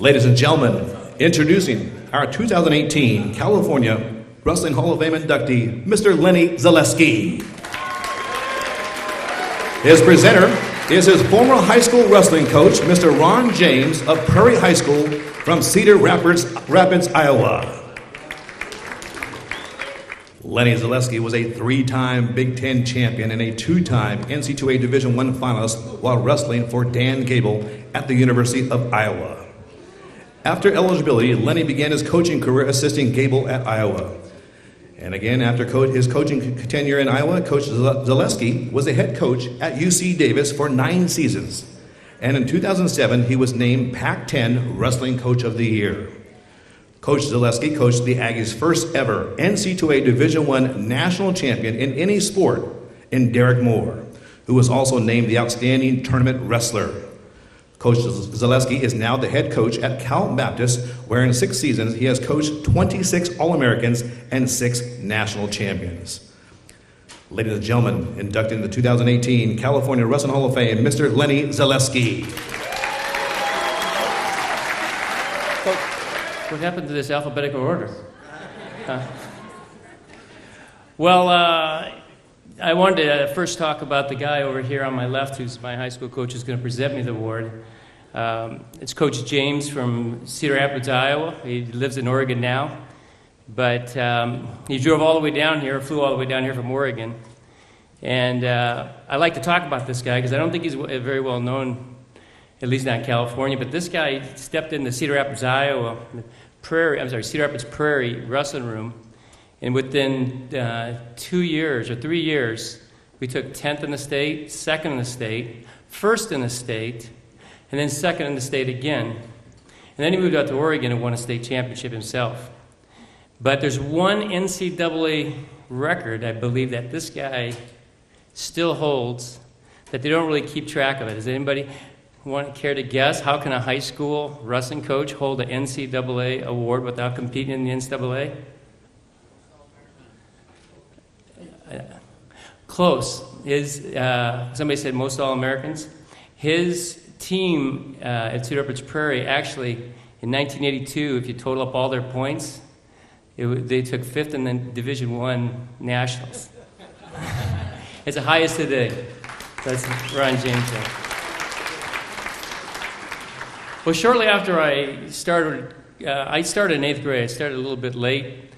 Ladies and gentlemen, introducing our 2018 California Wrestling Hall of Fame inductee, Mr. Lenny Zalesky. His presenter is his former high school wrestling coach, Mr. Ron James of Prairie High School from Cedar Rapids, Iowa. Lenny Zalesky was a three-time Big Ten champion and a two-time NCAA Division I finalist while wrestling for Dan Gable at the University of Iowa. After eligibility, Lenny began his coaching career assisting Gable at Iowa. And again, after his coaching tenure in Iowa, Coach Zalesky was the head coach at UC Davis for 9 seasons. And in 2007, he was named Pac-10 Wrestling Coach of the Year. Coach Zalesky coached the Aggies' first ever NCAA Division I national champion in any sport in Derek Moore, who was also named the Outstanding Tournament Wrestler. Coach Zalesky is now the head coach at Cal Baptist, where in 6 seasons he has coached 26 All-Americans and 6 national champions. Ladies and gentlemen, inducted in the 2018 California Wrestling Hall of Fame, Mr. Lenny Zalesky. What happened to this alphabetical order? Well, I wanted to first talk about the guy over here on my left, who's my high school coach, who's going to present me the award. It's Coach James from Cedar Rapids, Iowa. He lives in Oregon now, but he drove all the way down here, flew all the way down here from Oregon. And I like to talk about this guy because I don't think he's very well known, at least not in California. But this guy stepped in the Cedar Rapids, Cedar Rapids Prairie wrestling room. And within 2 years or 3 years, we took 10th in the state, 2nd in the state, 1st in the state, and then 2nd in the state again. And then he moved out to Oregon and won a state championship himself. But there's one NCAA record, I believe, that this guy still holds that they don't really keep track of it. Does anybody care to guess how can a high school wrestling coach hold an NCAA award without competing in the NCAA? Close. Somebody said most All-Americans. His team at Cedar Rapids Prairie, actually, in 1982, if you total up all their points, they took 5th in the Division I Nationals. It's the highest today. That's Ron James. Well, shortly after I started in 8th grade. I started a little bit late.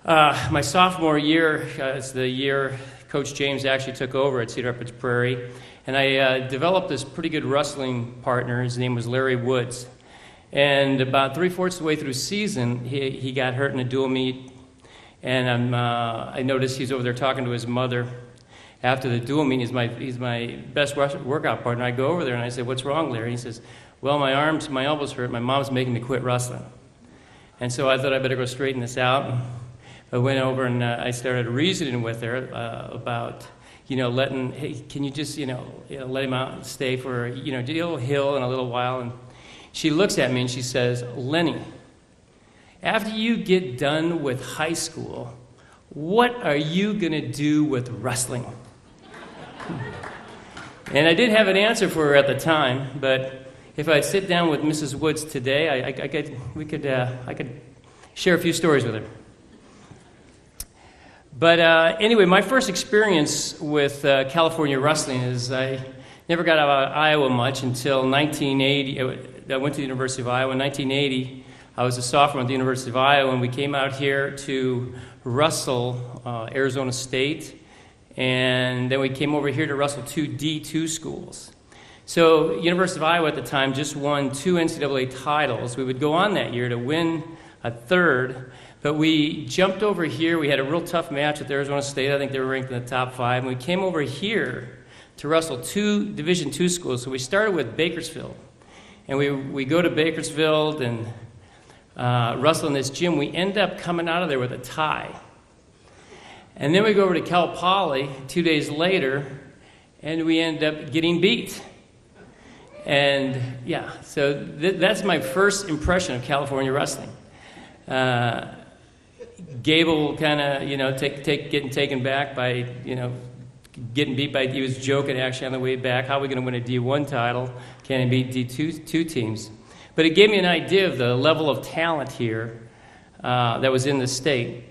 My sophomore year is the year Coach James actually took over at Cedar Rapids Prairie, and I developed this pretty good wrestling partner. His name was Larry Woods. And about 3/4 of the way through the season, he got hurt in a dual meet, and I noticed he's over there talking to his mother. After the dual meet, he's my best workout partner. I go over there and I say, "What's wrong, Larry?" He says, "Well, my elbows hurt. My mom's making me quit wrestling." And so I thought I better go straighten this out. I went over and I started reasoning with her about, hey, can you just, let him out and stay for, a little hill in a little while. And she looks at me and she says, "Lenny, after you get done with high school, what are you going to do with wrestling?" And I didn't have an answer for her at the time, but if I'd sit down with Mrs. Woods today, I could share a few stories with her. But anyway, my first experience with California wrestling is I never got out of Iowa much until 1980. I went to the University of Iowa in 1980. I was a sophomore at the University of Iowa, and we came out here to wrestle Arizona State, and then we came over here to wrestle 2 D2 schools. So University of Iowa at the time just won 2 NCAA titles. We would go on that year to win a 3rd. But we jumped over here. We had a real tough match with Arizona State. I think they were ranked in the top 5. And we came over here to wrestle 2 Division II schools. So we started with Bakersfield. And we go to Bakersfield and wrestle in this gym. We end up coming out of there with a tie. And then we go over to Cal Poly 2 days later, and we end up getting beat. And yeah, so that's my first impression of California wrestling. Gable kind of, getting taken back by, getting beat by, he was joking actually on the way back, how are we going to win a D1 title? Can he beat D2 teams? But it gave me an idea of the level of talent here that was in the state.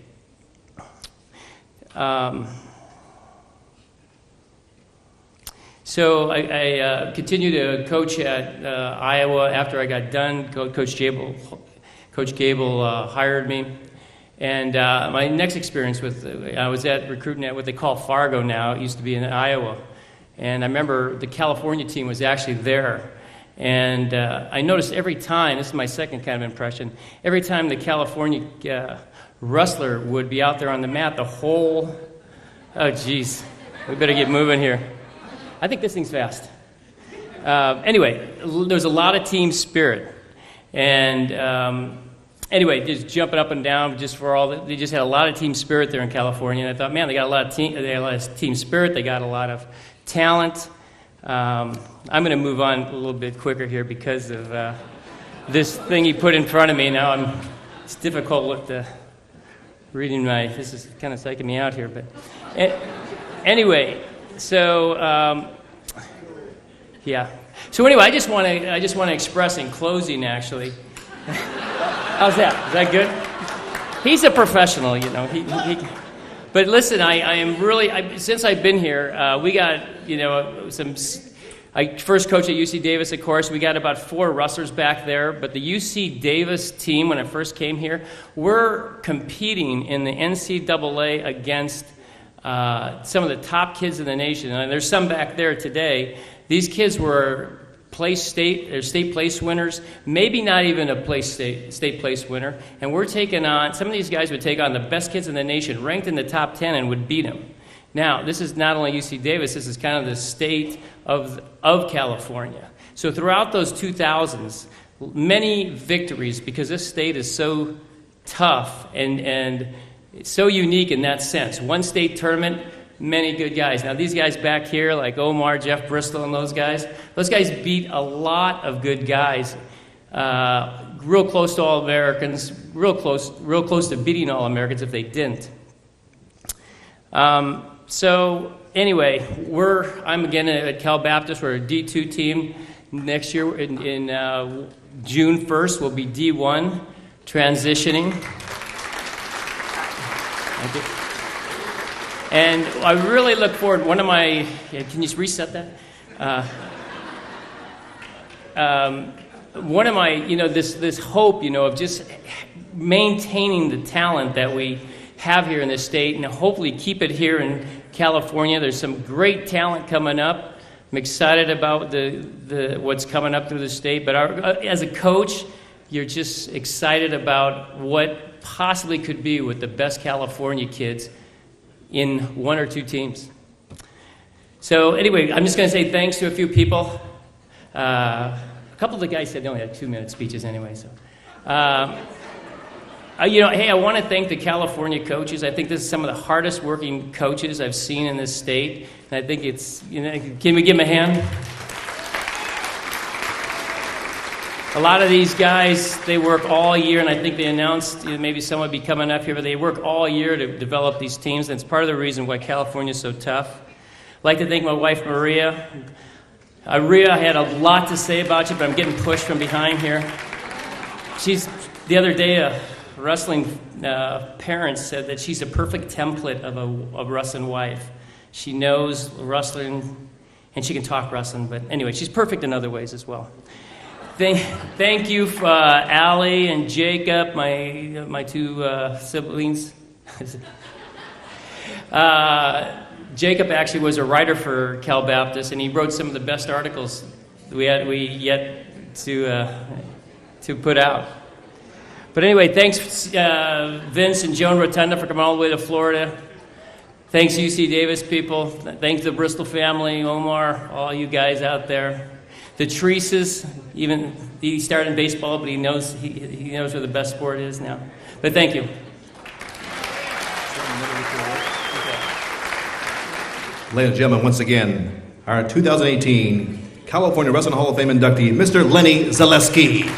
So I continued to coach at Iowa after I got done. Coach Gable hired me. And my next experience I was at recruiting at what they call Fargo now. It used to be in Iowa. And I remember the California team was actually there. And I noticed every time, this is my second kind of impression, every time the California wrestler would be out there on the mat, the whole, oh geez, we better get moving here. I think this thing's fast. Anyway, there's a lot of team spirit. And anyway, just jumping up and down just for all, they just had a lot of team spirit there in California. And I thought, man, they got a lot of team spirit, they got a lot of talent. I'm going to move on a little bit quicker here because of this thing he put in front of me. Now it's difficult with reading this is kind of psyching me out here. But anyway, so yeah. So anyway, I just want to express in closing, actually. How's that? Is that good? He's a professional, you know. But listen, I am really, since I've been here, we got, you know, I first coached at UC Davis, of course. We got about 4 wrestlers back there. But the UC Davis team, when I first came here, we're competing in the NCAA against some of the top kids in the nation. And there's some back there today. These kids were state place winners, maybe not even a state place winner. And we're taking on, some of these guys would take on the best kids in the nation, ranked in the top 10, and would beat them. Now, this is not only UC Davis, this is kind of the state of California. So throughout those 2000s, many victories, because this state is so tough and so unique in that sense. One state tournament, many good guys. Now, these guys back here, like Omar, Jeff Bristol, and those guys beat a lot of good guys. Real close to All-Americans, real close to beating All-Americans if they didn't. So anyway, I'm again at Cal Baptist. We're a D2 team. Next year, in June 1st, we'll be D1, transitioning. Thank you. And I really look forward. Can you reset that? One of my, this hope, of just maintaining the talent that we have here in this state, and hopefully keep it here in California. There's some great talent coming up. I'm excited about the what's coming up through the state. But as a coach, you're just excited about what possibly could be with the best California kids in 1 or 2 teams. So anyway, I'm just going to say thanks to a few people. A couple of the guys said they only had 2-minute speeches anyway. So, hey, I want to thank the California coaches. I think this is some of the hardest working coaches I've seen in this state. And I think it's, can we give them a hand? A lot of these guys, they work all year, and I think they announced maybe someone would be coming up here, but they work all year to develop these teams, and it's part of the reason why California is so tough. I'd like to thank my wife, Maria. Maria, I had a lot to say about you, but I'm getting pushed from behind here. The other day, wrestling parents said that she's a perfect template of a wrestling wife. She knows wrestling, and she can talk wrestling, but anyway, she's perfect in other ways as well. Thank you, Allie and Jacob, my 2 siblings. Jacob actually was a writer for Cal Baptist, and he wrote some of the best articles we yet to put out. But anyway, thanks Vince and Joan Rotunda for coming all the way to Florida. Thanks UC Davis people. Thanks the Bristol family, Omar, all you guys out there. The Treeses, even he started in baseball, but he knows where the best sport is now. But thank you. Ladies and gentlemen, once again, our 2018 California Wrestling Hall of Fame inductee, Mr. Lenny Zalesky.